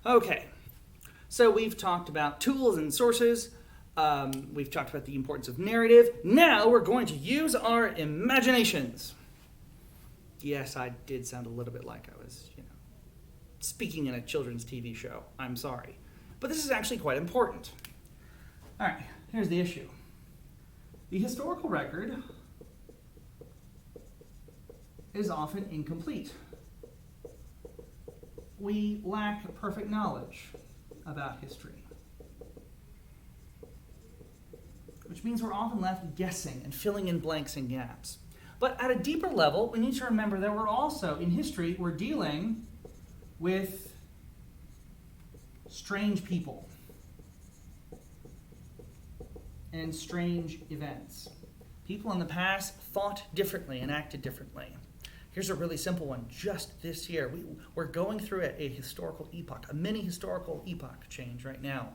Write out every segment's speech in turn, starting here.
Okay, so we've talked about tools and sources. We've talked about the importance of narrative. Now we're going to use our imaginations. Yes, I did sound a little bit like I was, speaking in a children's TV show. I'm sorry. But this is actually quite important. All right, here's the issue. The historical record is often incomplete. We lack perfect knowledge about history, which means we're often left guessing and filling in blanks and gaps. But at a deeper level, we need to remember that we're also, in history, we're dealing with strange people and strange events. People in the past thought differently and acted differently. Here's a really simple one. Just this year, we're going through a historical epoch, a mini historical epoch change right now.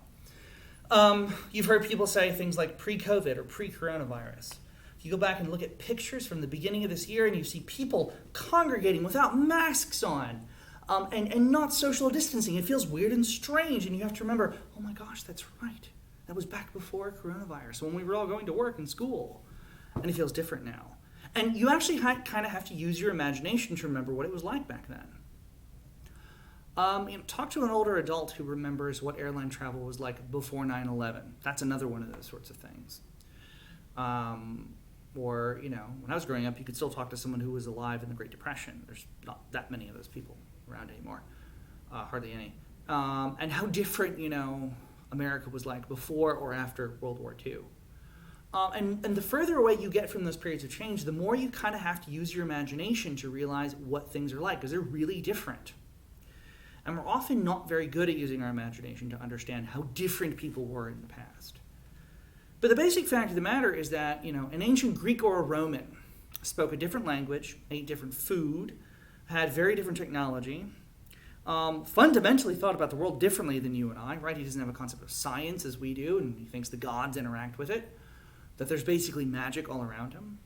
You've heard people say things like pre-COVID or pre-coronavirus. If you go back and look at pictures from the beginning of this year and you see people congregating without masks on and not social distancing, it feels weird and strange. And you have to remember, oh my gosh, that's right. That was back before coronavirus when we were all going to work and school. And it feels different now. And you actually kind of have to use your imagination to remember what it was like back then. Talk to an older adult who remembers what airline travel was like before 9/11. That's another one of those sorts of things. Or, when I was growing up, you could still talk to someone who was alive in the Great Depression. There's not that many of those people around anymore. Hardly any. And how different, America was like before or after World War II. And the further away you get from those periods of change, the more you kind of have to use your imagination to realize what things are like, because they're really different. And we're often not very good at using our imagination to understand how different people were in the past. But the basic fact of the matter is that, an ancient Greek or a Roman spoke a different language, ate different food, had very different technology, fundamentally thought about the world differently than you and I, right? He doesn't have a concept of science as we do, and he thinks the gods interact with it, that there's basically magic all around him,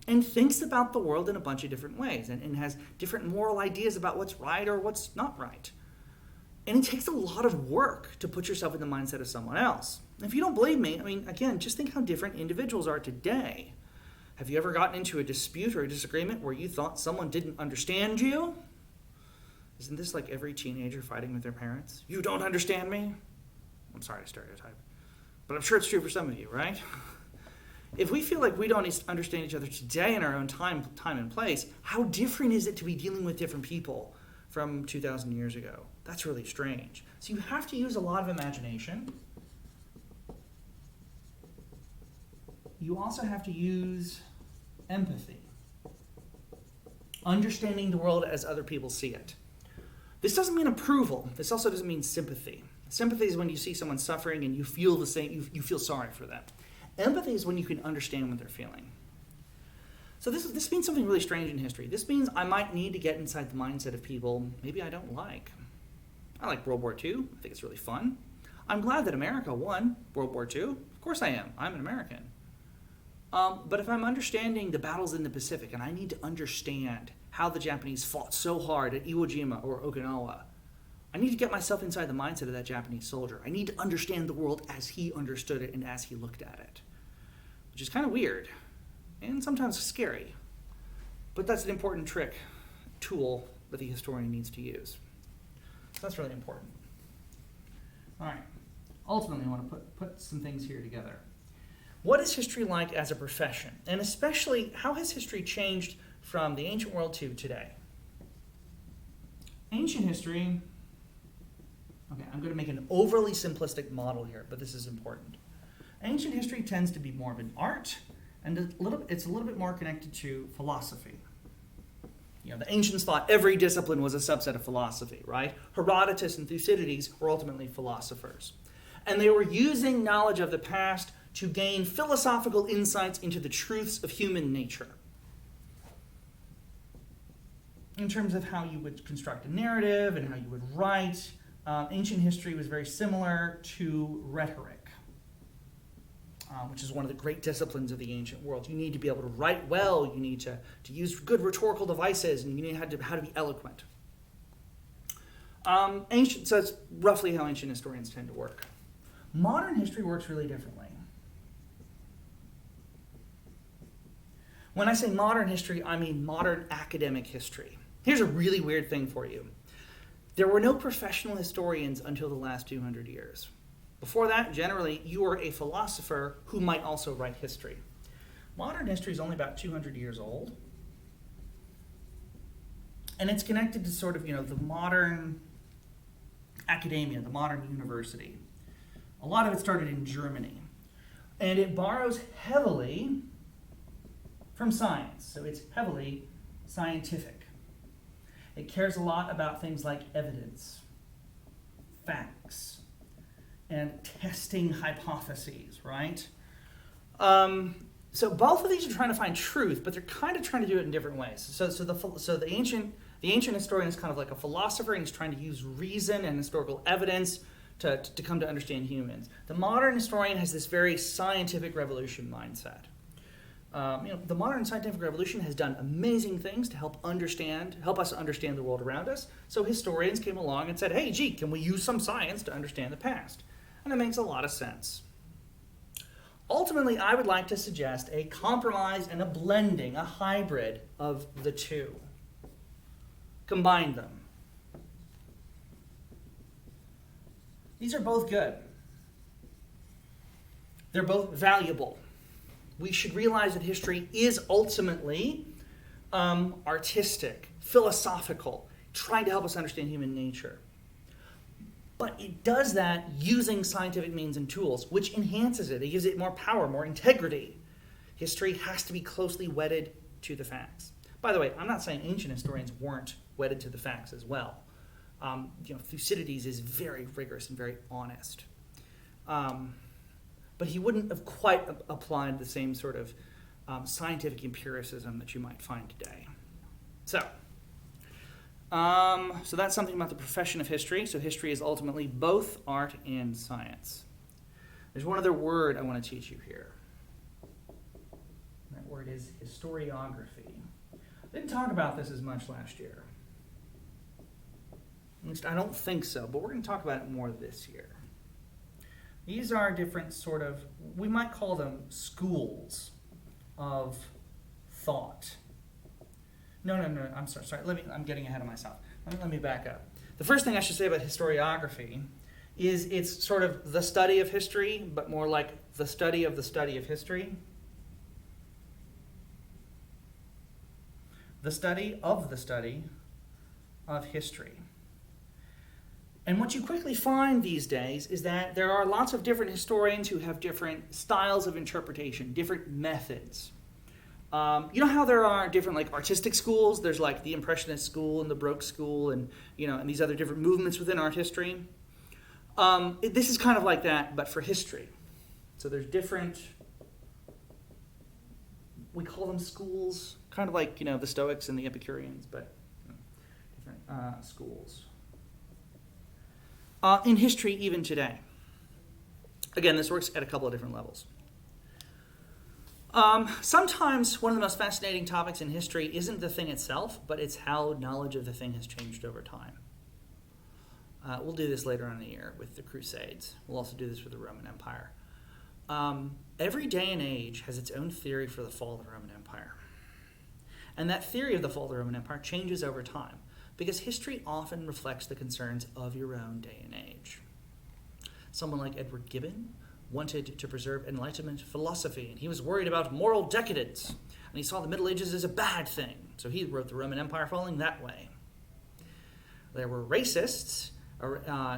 and thinks about the world in a bunch of different ways, and has different moral ideas about what's right or what's not right. And it takes a lot of work to put yourself in the mindset of someone else. And if you don't believe me, again, just think how different individuals are today. Have you ever gotten into a dispute or a disagreement where you thought someone didn't understand you? Isn't this like every teenager fighting with their parents? You don't understand me? I'm sorry to stereotype. But I'm sure it's true for some of you, right? If we feel like we don't understand each other today in our own time and place, how different is it to be dealing with different people from 2,000 years ago? That's really strange. So you have to use a lot of imagination. You also have to use empathy. Understanding the world as other people see it. This doesn't mean approval. This also doesn't mean sympathy. Sympathy is when you see someone suffering and you feel the same, you feel sorry for them. Empathy is when you can understand what they're feeling. So this means something really strange in history. This means I might need to get inside the mindset of people maybe I don't like. I like World War II. I think it's really fun. I'm glad that America won World War II. Of course I am. I'm an American. But if I'm understanding the battles in the Pacific and I need to understand how the Japanese fought so hard at Iwo Jima or Okinawa, I need to get myself inside the mindset of that Japanese soldier. I need to understand the world as he understood it and as he looked at it, which is kind of weird and sometimes scary. But that's an important tool that the historian needs to use. So that's really important. All right. Ultimately, I want to put some things here together. What is history like as a profession? And especially, how has history changed from the ancient world to today? Ancient history... Okay, I'm going to make an overly simplistic model here, but this is important. Ancient history tends to be more of an art, and it's a little bit more connected to philosophy. The ancients thought every discipline was a subset of philosophy, right? Herodotus and Thucydides were ultimately philosophers. And they were using knowledge of the past to gain philosophical insights into the truths of human nature. In terms of how you would construct a narrative and how you would write, ancient history was very similar to rhetoric, which is one of the great disciplines of the ancient world. You need to be able to write well, you need to use good rhetorical devices, and you need how to be eloquent. So that's roughly how ancient historians tend to work. Modern history works really differently. When I say modern history, I mean modern academic history. Here's a really weird thing for you. There were no professional historians until the last 200 years. Before that, generally, you were a philosopher who might also write history. Modern history is only about 200 years old. And it's connected to sort of, the modern academia, the modern university. A lot of it started in Germany. And it borrows heavily from science. So it's heavily scientific. It cares a lot about things like evidence, facts, and testing hypotheses, right? So both of these are trying to find truth, but they're kind of trying to do it in different ways. So the ancient historian is kind of like a philosopher, and he's trying to use reason and historical evidence to come to understand humans. The modern historian has this very scientific revolution mindset. The modern scientific revolution has done amazing things to help us understand the world around us. So historians came along and said, hey, gee, can we use some science to understand the past? And it makes a lot of sense. Ultimately, I would like to suggest a compromise and a blending, a hybrid of the two. Combine them. These are both good. They're both valuable. We should realize that history is ultimately artistic, philosophical, trying to help us understand human nature. But it does that using scientific means and tools, which enhances it. It gives it more power, more integrity. History has to be closely wedded to the facts. By the way, I'm not saying ancient historians weren't wedded to the facts as well. Thucydides is very rigorous and very honest. But he wouldn't have quite applied the same sort of scientific empiricism that you might find today. So that's something about the profession of history. So history is ultimately both art and science. There's one other word I want to teach you here. That word is historiography. I didn't talk about this as much last year. At least I don't think so, but we're going to talk about it more this year. These are different sort of, we might call them schools of thought. No, I'm sorry. I'm getting ahead of myself. Let me back up. The first thing I should say about historiography is it's sort of the study of history, but more like the study of history. The study of history. And what you quickly find these days is that there are lots of different historians who have different styles of interpretation, different methods. You know how there are different artistic schools? There's the Impressionist school and the Baroque school and these other different movements within art history. This is kind of like that, but for history. So there's different, we call them schools, kind of like the Stoics and the Epicureans, but different schools. In history even today. Again, this works at a couple of different levels. Sometimes one of the most fascinating topics in history isn't the thing itself, but it's how knowledge of the thing has changed over time. We'll do this later on in the year with the Crusades. We'll also do this with the Roman Empire. Every day and age has its own theory for the fall of the Roman Empire. And that theory of the fall of the Roman Empire changes over time, because history often reflects the concerns of your own day and age. Someone like Edward Gibbon wanted to preserve Enlightenment philosophy, and he was worried about moral decadence, and he saw the Middle Ages as a bad thing, so he wrote the Roman Empire falling that way. There were racists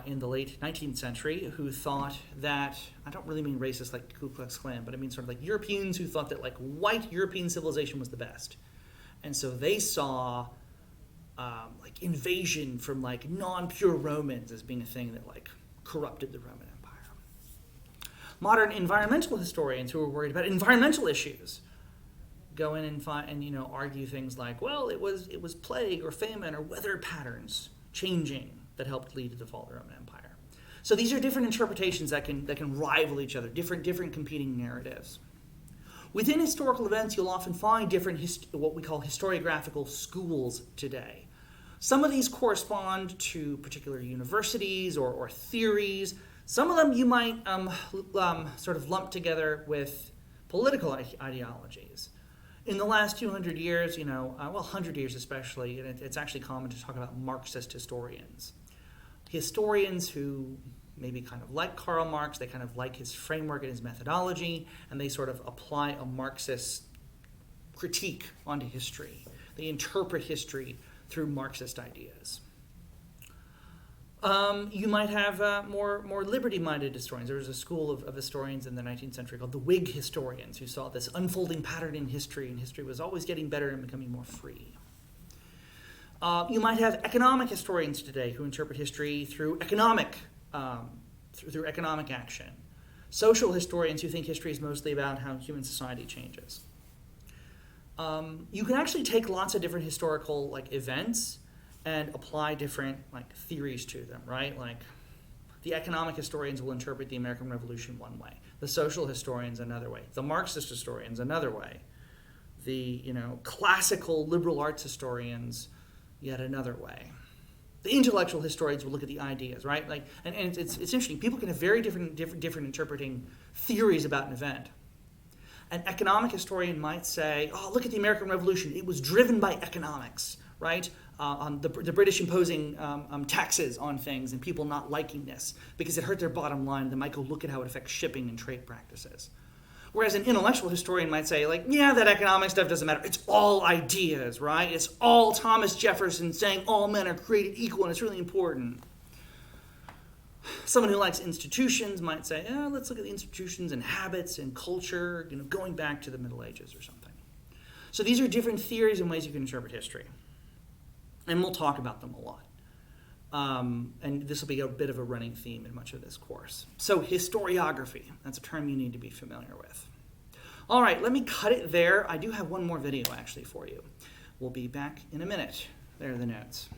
in the late 19th century who thought that, I don't really mean racist like Ku Klux Klan, but I mean sort of like Europeans who thought that white European civilization was the best. And so they saw invasion from non-pure Romans as being a thing that corrupted the Roman Empire. Modern environmental historians who were worried about environmental issues go in and argue things like, well, it was plague or famine or weather patterns changing that helped lead to the fall of the Roman Empire. So these are different interpretations that can rival each other, different competing narratives. Within historical events, you'll often find different what we call historiographical schools today. Some of these correspond to particular universities or theories. Some of them you might sort of lump together with political ideologies. In the last 200 years, 100 years especially, and it's actually common to talk about Marxist historians. Historians who maybe kind of like Karl Marx, they kind of like his framework and his methodology, and they sort of apply a Marxist critique onto history. They interpret history through Marxist ideas. You might have more liberty-minded historians. There was a school of historians in the 19th century called the Whig historians who saw this unfolding pattern in history, and history was always getting better and becoming more free. You might have economic historians today who interpret history through economic action. Social historians who think history is mostly about how human society changes. You can actually take lots of different historical events and apply different theories to them, right? Like the economic historians will interpret the American Revolution one way, the social historians another way, the Marxist historians another way, the classical liberal arts historians yet another way. The intellectual historians will look at the ideas, right? And it's interesting. People can have very different interpreting theories about an event. An economic historian might say, "Oh, look at the American Revolution. It was driven by economics, right? The British imposing taxes on things and people not liking this because it hurt their bottom line. They might go look at how it affects shipping and trade practices." Whereas an intellectual historian might say, yeah, that economic stuff doesn't matter. It's all ideas, right? It's all Thomas Jefferson saying all men are created equal and it's really important. Someone who likes institutions might say, let's look at the institutions and habits and culture, going back to the Middle Ages or something. So these are different theories and ways you can interpret history. And we'll talk about them a lot. And this will be a bit of a running theme in much of this course. So historiography, that's a term you need to be familiar with. All right, let me cut it there. I do have one more video actually for you. We'll be back in a minute. There are the notes.